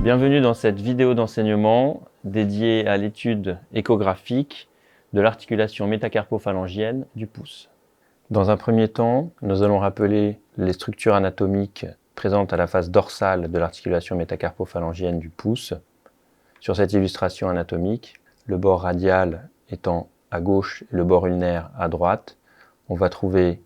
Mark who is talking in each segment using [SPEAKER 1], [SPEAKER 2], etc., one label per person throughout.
[SPEAKER 1] Bienvenue dans cette vidéo d'enseignement dédiée à l'étude échographique de l'articulation métacarpophalangienne du pouce. Dans un premier temps, nous allons rappeler les structures anatomiques présentes à la face dorsale de l'articulation métacarpophalangienne du pouce. Sur cette illustration anatomique, le bord radial étant à gauche et le bord ulnaire à droite, on va trouver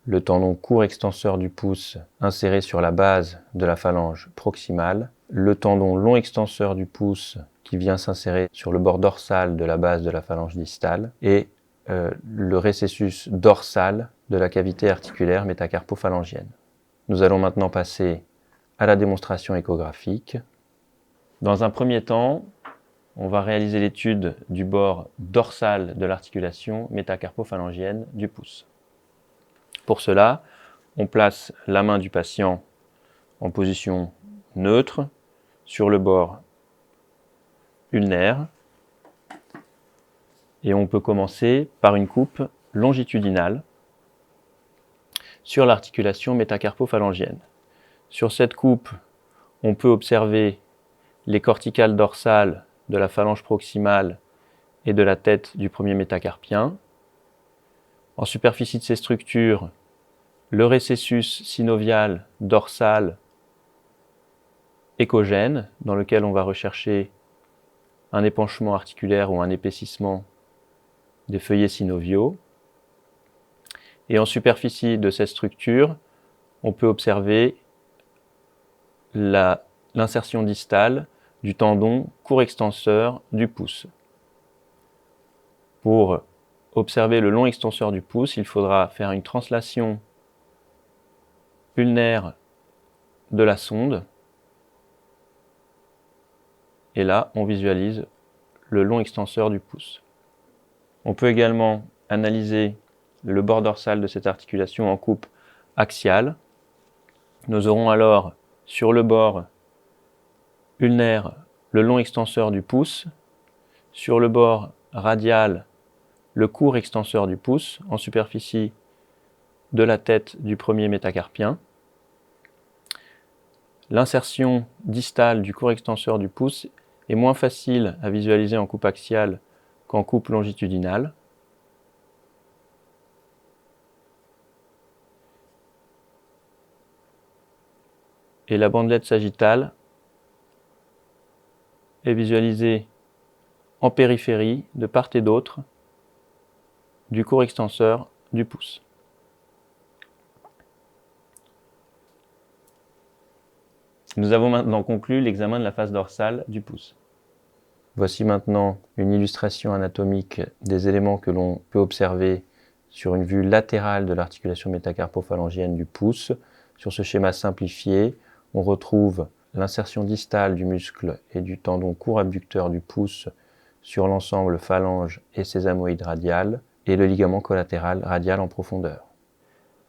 [SPEAKER 1] le tendon court extenseur du pouce inséré sur la base de la phalange proximale, le tendon long extenseur du pouce qui vient s'insérer sur le bord dorsal de la base de la phalange distale et le récessus dorsal de la cavité articulaire métacarpophalangienne. Nous allons maintenant passer à la démonstration échographique. Dans un premier temps, on va réaliser l'étude du bord dorsal de l'articulation métacarpophalangienne du pouce. Pour cela, on place la main du patient en position neutre sur le bord ulnaire et on peut commencer par une coupe longitudinale sur l'articulation métacarpophalangienne. Sur cette coupe, on peut observer les corticales dorsales de la phalange proximale et de la tête du premier métacarpien. En superficie de ces structures, le récessus synovial dorsal échogène, dans lequel on va rechercher un épanchement articulaire ou un épaississement des feuillets synoviaux. Et en superficie de cette structure, on peut observer l'insertion distale du tendon court extenseur du pouce. Pour observer le long extenseur du pouce, il faudra faire une translation ulnaire de la sonde. Et là, on visualise le long extenseur du pouce. On peut également analyser le bord dorsal de cette articulation en coupe axiale. Nous aurons alors sur le bord ulnaire le long extenseur du pouce, sur le bord radial le court extenseur du pouce en superficie de la tête du premier métacarpien. L'insertion distale du court extenseur du pouce est moins facile à visualiser en coupe axiale qu'en coupe longitudinale. Et la bandelette sagittale est visualisée en périphérie, de part et d'autre, du court extenseur du pouce. Nous avons maintenant conclu l'examen de la face dorsale du pouce. Voici maintenant une illustration anatomique des éléments que l'on peut observer sur une vue latérale de l'articulation métacarpophalangienne du pouce. Sur ce schéma simplifié, on retrouve l'insertion distale du muscle et du tendon court abducteur du pouce sur l'ensemble phalange et sésamoïde radial et le ligament collatéral radial en profondeur.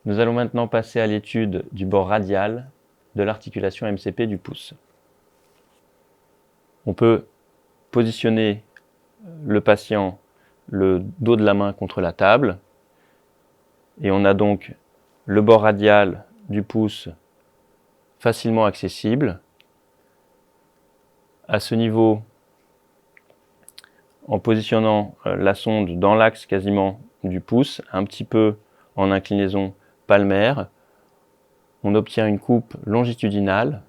[SPEAKER 1] Nous allons maintenant passer à l'étude du bord radial de l'articulation MCP du pouce. On peut positionner le patient le dos de la main contre la table et on a donc le bord radial du pouce facilement accessible. À ce niveau, en positionnant la sonde dans l'axe quasiment du pouce, un petit peu en inclinaison palmaire, on obtient une coupe longitudinale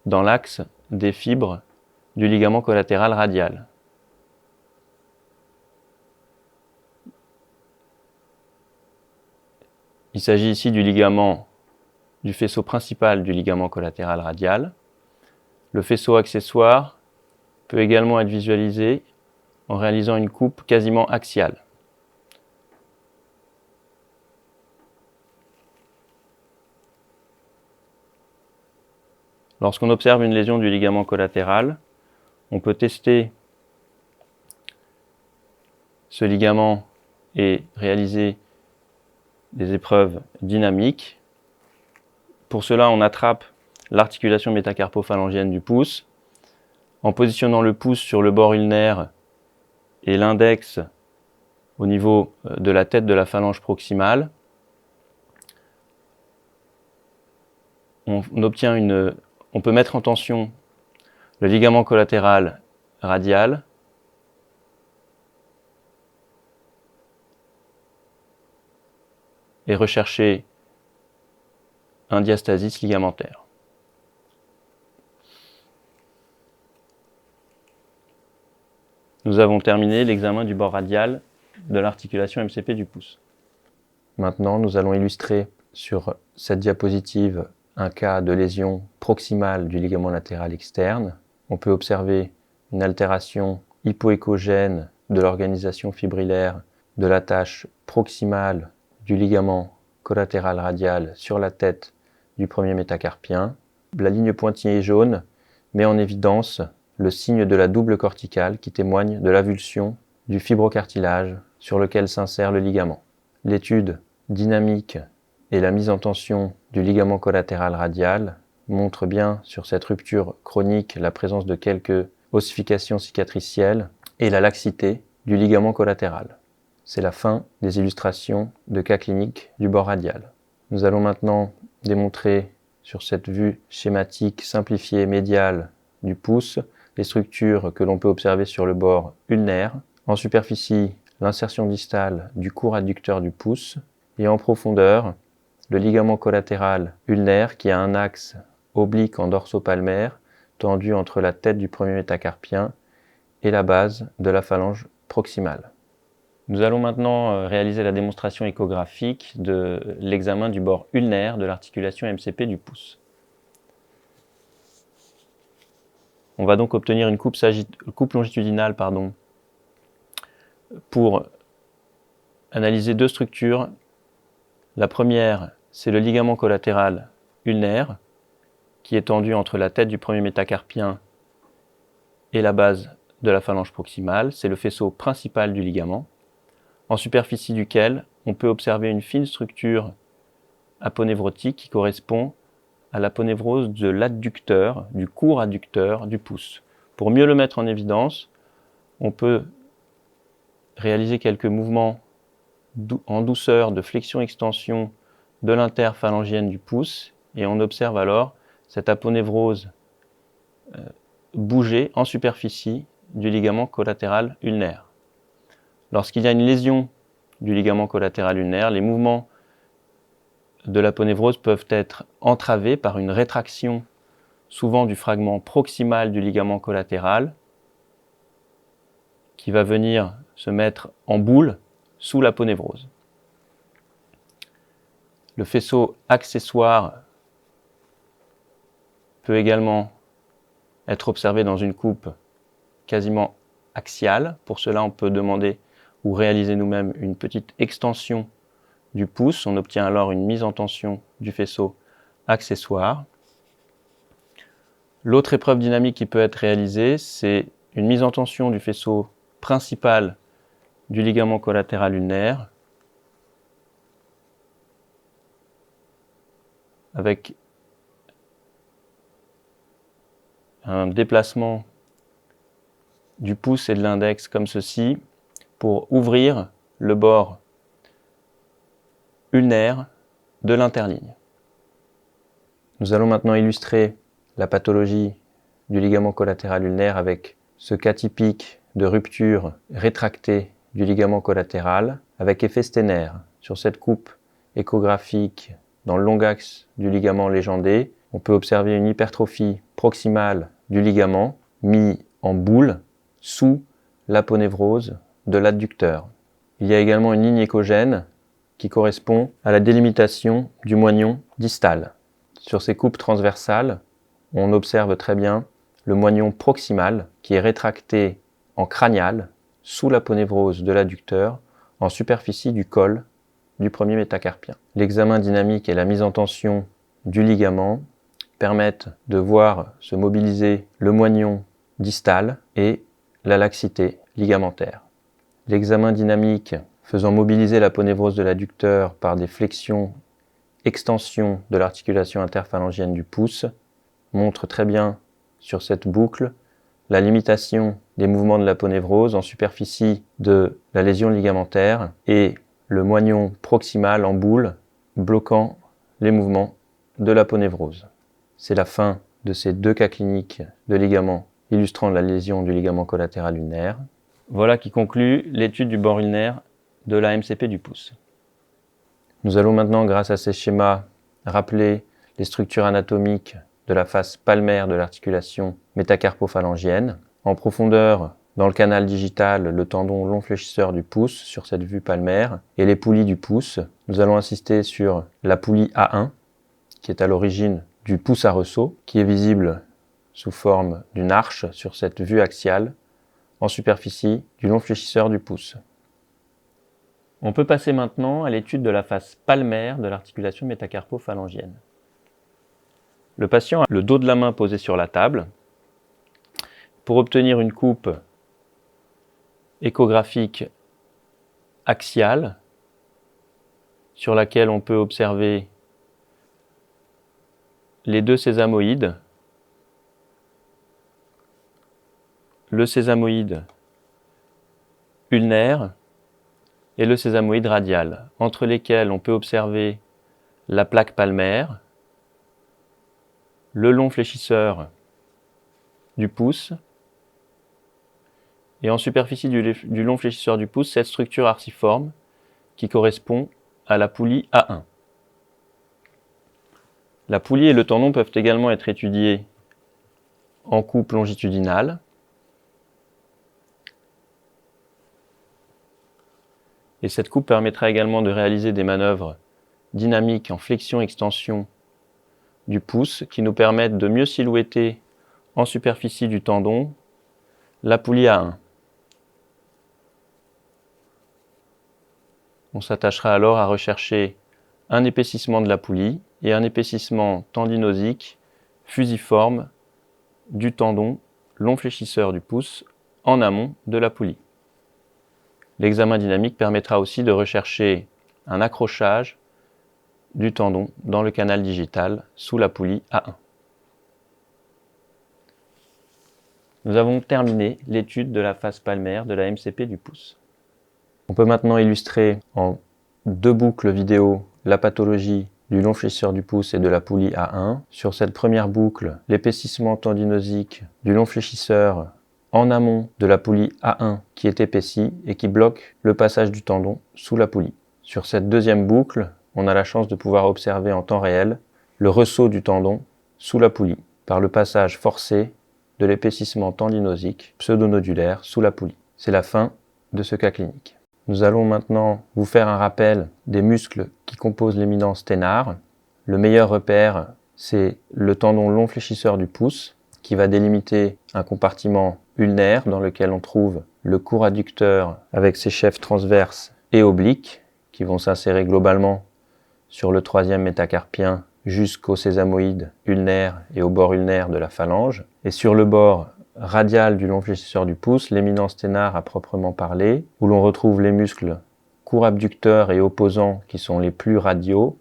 [SPEAKER 1] dans l'axe des fibres du ligament collatéral radial. Il s'agit ici du faisceau principal du ligament collatéral radial. Le faisceau accessoire peut également être visualisé en réalisant une coupe quasiment axiale. Lorsqu'on observe une lésion du ligament collatéral, on peut tester ce ligament et réaliser des épreuves dynamiques. Pour cela, on attrape l'articulation métacarpophalangienne du pouce en positionnant le pouce sur le bord ulnaire et l'index au niveau de la tête de la phalange proximale. On peut mettre en tension le ligament collatéral radial, et rechercher un diastasis ligamentaire. Nous avons terminé l'examen du bord radial de l'articulation MCP du pouce. Maintenant, nous allons illustrer sur cette diapositive un cas de lésion proximale du ligament latéral externe. On peut observer une altération hypoéchogène de l'organisation fibrillaire de l'attache proximale du ligament collatéral radial sur la tête du premier métacarpien. La ligne pointillée jaune met en évidence le signe de la double corticale qui témoigne de l'avulsion du fibrocartilage sur lequel s'insère le ligament. L'étude dynamique et la mise en tension du ligament collatéral radial montrent bien sur cette rupture chronique la présence de quelques ossifications cicatricielles et la laxité du ligament collatéral. C'est la fin des illustrations de cas cliniques du bord radial. Nous allons maintenant démontrer sur cette vue schématique simplifiée médiale du pouce les structures que l'on peut observer sur le bord ulnaire. En superficie, l'insertion distale du court adducteur du pouce et en profondeur, le ligament collatéral ulnaire qui a un axe oblique en dorsopalmaire tendu entre la tête du premier métacarpien et la base de la phalange proximale. Nous allons maintenant réaliser la démonstration échographique de l'examen du bord ulnaire de l'articulation MCP du pouce. On va donc obtenir une coupe longitudinale pour analyser deux structures. La première, c'est le ligament collatéral ulnaire qui est tendu entre la tête du premier métacarpien et la base de la phalange proximale. C'est le faisceau principal du ligament, en superficie duquel on peut observer une fine structure aponévrotique qui correspond à l'aponévrose de l'adducteur, du court adducteur du pouce. Pour mieux le mettre en évidence, on peut réaliser quelques mouvements en douceur de flexion-extension de l'interphalangienne du pouce et on observe alors cette aponévrose bouger en superficie du ligament collatéral ulnaire. Lorsqu'il y a une lésion du ligament collatéral ulnaire, les mouvements de l'aponévrose peuvent être entravés par une rétraction souvent du fragment proximal du ligament collatéral qui va venir se mettre en boule sous l'aponévrose. Le faisceau accessoire peut également être observé dans une coupe quasiment axiale. Pour cela, on peut demander ou réaliser nous-mêmes une petite extension du pouce. On obtient alors une mise en tension du faisceau accessoire. L'autre épreuve dynamique qui peut être réalisée, c'est une mise en tension du faisceau principal du ligament collatéral ulnaire avec un déplacement du pouce et de l'index comme ceci pour ouvrir le bord ulnaire de l'interligne. Nous allons maintenant illustrer la pathologie du ligament collatéral ulnaire avec ce cas typique de rupture rétractée du ligament collatéral avec effet sténaire. Sur cette coupe échographique dans le long axe du ligament légendé, on peut observer une hypertrophie proximale du ligament mis en boule sous l'aponévrose de l'adducteur. Il y a également une ligne échogène qui correspond à la délimitation du moignon distal. Sur ces coupes transversales, on observe très bien le moignon proximal qui est rétracté en cranial sous l'aponévrose de l'adducteur en superficie du col du premier métacarpien. L'examen dynamique et la mise en tension du ligament permettent de voir se mobiliser le moignon distal et la laxité ligamentaire. L'examen dynamique faisant mobiliser l'aponévrose de l'adducteur par des flexions, extensions de l'articulation interphalangienne du pouce montre très bien sur cette boucle la limitation des mouvements de l'aponévrose en superficie de la lésion ligamentaire et le moignon proximal en boule bloquant les mouvements de l'aponévrose. C'est la fin de ces deux cas cliniques de ligaments illustrant la lésion du ligament collatéral ulnaire. Voilà qui conclut l'étude du bord ulnaire de la MCP du pouce. Nous allons maintenant, grâce à ces schémas, rappeler les structures anatomiques de la face palmaire de l'articulation métacarpophalangienne. En profondeur, dans le canal digital, le tendon long fléchisseur du pouce sur cette vue palmaire et les poulies du pouce. Nous allons insister sur la poulie A1, qui est à l'origine du pouce à ressaut, qui est visible sous forme d'une arche sur cette vue axiale en superficie du long fléchisseur du pouce. On peut passer maintenant à l'étude de la face palmaire de l'articulation métacarpophalangienne. Le patient a le dos de la main posé sur la table. Pour obtenir une coupe échographique axiale sur laquelle on peut observer les deux sésamoïdes, le sésamoïde ulnaire et le sésamoïde radial, entre lesquels on peut observer la plaque palmaire, le long fléchisseur du pouce, et en superficie du long fléchisseur du pouce, cette structure arciforme qui correspond à la poulie A1. La poulie et le tendon peuvent également être étudiés en coupe longitudinale. Et cette coupe permettra également de réaliser des manœuvres dynamiques en flexion-extension du pouce qui nous permettent de mieux silhouetter en superficie du tendon la poulie A1. On s'attachera alors à rechercher un épaississement de la poulie et un épaississement tendinosique fusiforme du tendon long fléchisseur du pouce en amont de la poulie. L'examen dynamique permettra aussi de rechercher un accrochage du tendon dans le canal digital sous la poulie A1. Nous avons terminé l'étude de la face palmaire de la MCP du pouce. On peut maintenant illustrer en 2 boucles vidéo la pathologie du long fléchisseur du pouce et de la poulie A1. Sur cette première boucle, l'épaississement tendinosique du long fléchisseur en amont de la poulie A1 qui est épaissie et qui bloque le passage du tendon sous la poulie. Sur cette deuxième boucle, on a la chance de pouvoir observer en temps réel le ressaut du tendon sous la poulie par le passage forcé de l'épaississement tendinosique pseudonodulaire sous la poulie. C'est la fin de ce cas clinique. Nous allons maintenant vous faire un rappel des muscles qui composent l'éminence thénare. Le meilleur repère, c'est le tendon long fléchisseur du pouce qui va délimiter un compartiment ulnaire dans lequel on trouve le court adducteur avec ses chefs transverses et obliques qui vont s'insérer globalement sur le troisième métacarpien jusqu'au sésamoïde ulnaire et au bord ulnaire de la phalange. Et sur le bord radial du long fléchisseur du pouce, l'éminence thénare à proprement parler, où l'on retrouve les muscles court abducteur et opposant qui sont les plus radiaux,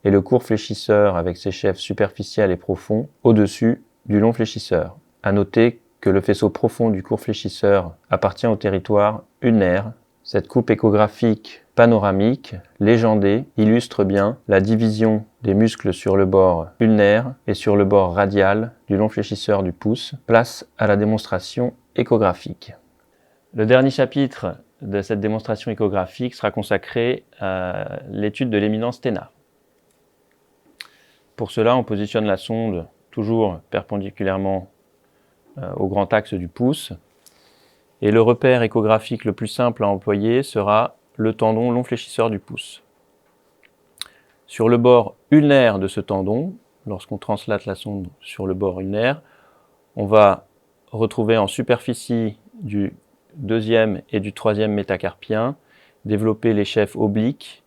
[SPEAKER 1] et le court fléchisseur avec ses chefs superficiels et profonds au-dessus du long fléchisseur. À noter que le faisceau profond du court fléchisseur appartient au territoire ulnaire. Cette coupe échographique panoramique, légendée, illustre bien la division des muscles sur le bord ulnaire et sur le bord radial du long fléchisseur du pouce. Place à la démonstration échographique. Le dernier chapitre de cette démonstration échographique sera consacré à l'étude de l'éminence thénare. Pour cela, on positionne la sonde toujours perpendiculairement au grand axe du pouce. Et le repère échographique le plus simple à employer sera le tendon long fléchisseur du pouce. Sur le bord ulnaire de ce tendon, lorsqu'on translate la sonde sur le bord ulnaire, on va retrouver en superficie du deuxième et du troisième métacarpien développer les chefs obliques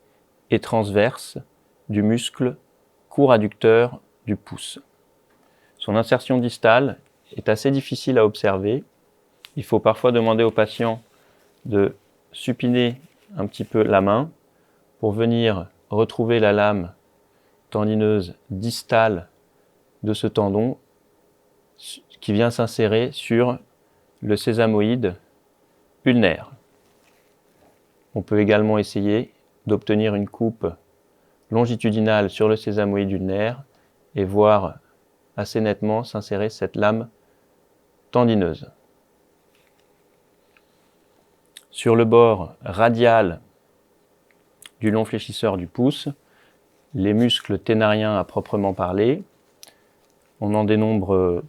[SPEAKER 1] et transverses du muscle court adducteur du pouce. Son insertion distale est assez difficile à observer. Il faut parfois demander au patient de supiner un petit peu la main pour venir retrouver la lame tendineuse distale de ce tendon qui vient s'insérer sur le sésamoïde ulnaire. On peut également essayer d'obtenir une coupe longitudinale sur le sésamoïde ulnaire et voir assez nettement s'insérer cette lame tendineuse. Sur le bord radial du long fléchisseur du pouce, les muscles ténariens à proprement parler, on en dénombre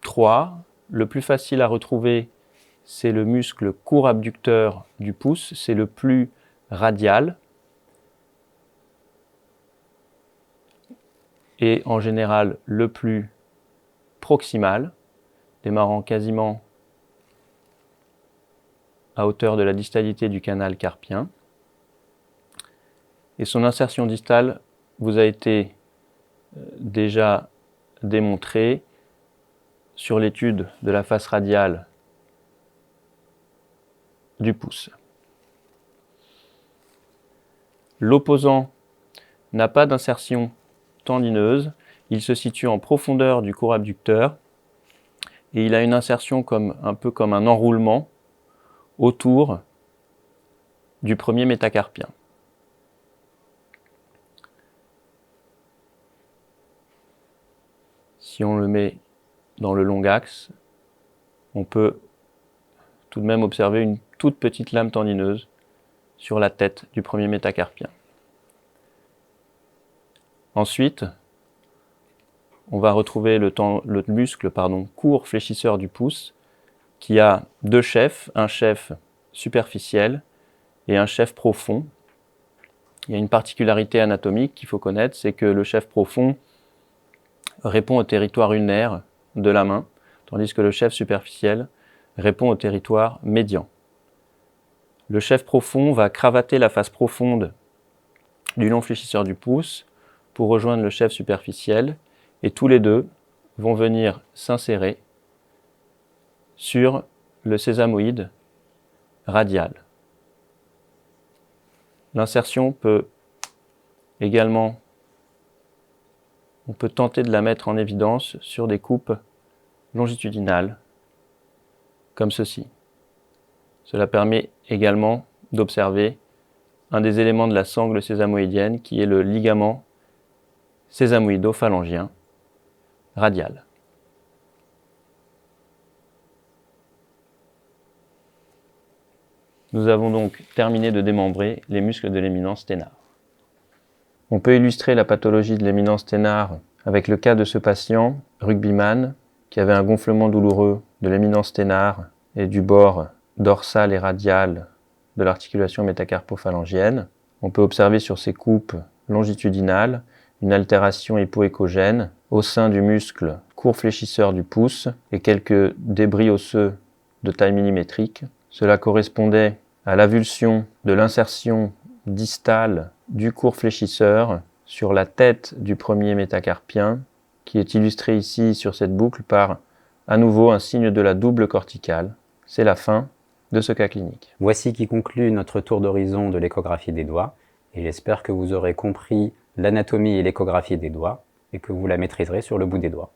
[SPEAKER 1] 3. Le plus facile à retrouver, c'est le muscle court abducteur du pouce, c'est le plus radial et en général le plus proximal, démarrant quasiment à hauteur de la distalité du canal carpien. Et son insertion distale vous a été déjà démontrée sur l'étude de la face radiale du pouce. L'opposant n'a pas d'insertion tendineuse, il se situe en profondeur du court abducteur et il a une insertion un peu comme un enroulement autour du premier métacarpien. Si on le met dans le long axe, on peut tout de même observer une toute petite lame tendineuse sur la tête du premier métacarpien. Ensuite, on va retrouver le muscle court fléchisseur du pouce qui a deux chefs, un chef superficiel et un chef profond. Il y a une particularité anatomique qu'il faut connaître, c'est que le chef profond répond au territoire ulnaire de la main, tandis que le chef superficiel répond au territoire médian. Le chef profond va cravater la face profonde du long fléchisseur du pouce pour rejoindre le chef superficiel et tous les deux vont venir s'insérer sur le sésamoïde radial. L'insertion peut également, on peut tenter de la mettre en évidence sur des coupes longitudinales, comme ceci. Cela permet également d'observer un des éléments de la sangle sésamoïdienne qui est le ligament sésamoïdo-phalangien radial. Nous avons donc terminé de démembrer les muscles de l'éminence ténare. On peut illustrer la pathologie de l'éminence ténare avec le cas de ce patient, rugbyman, qui avait un gonflement douloureux de l'éminence ténare et du bord dorsal et radial de l'articulation métacarpophalangienne. On peut observer sur ces coupes longitudinales une altération hypoéchogène au sein du muscle court fléchisseur du pouce et quelques débris osseux de taille millimétrique. Cela correspondait à l'avulsion de l'insertion distale du court fléchisseur sur la tête du premier métacarpien, qui est illustré ici sur cette boucle par à nouveau un signe de la double corticale. C'est la fin de ce cas clinique.
[SPEAKER 2] Voici qui conclut notre tour d'horizon de l'échographie des doigts, et j'espère que vous aurez compris l'anatomie et l'échographie des doigts, et que vous la maîtriserez sur le bout des doigts.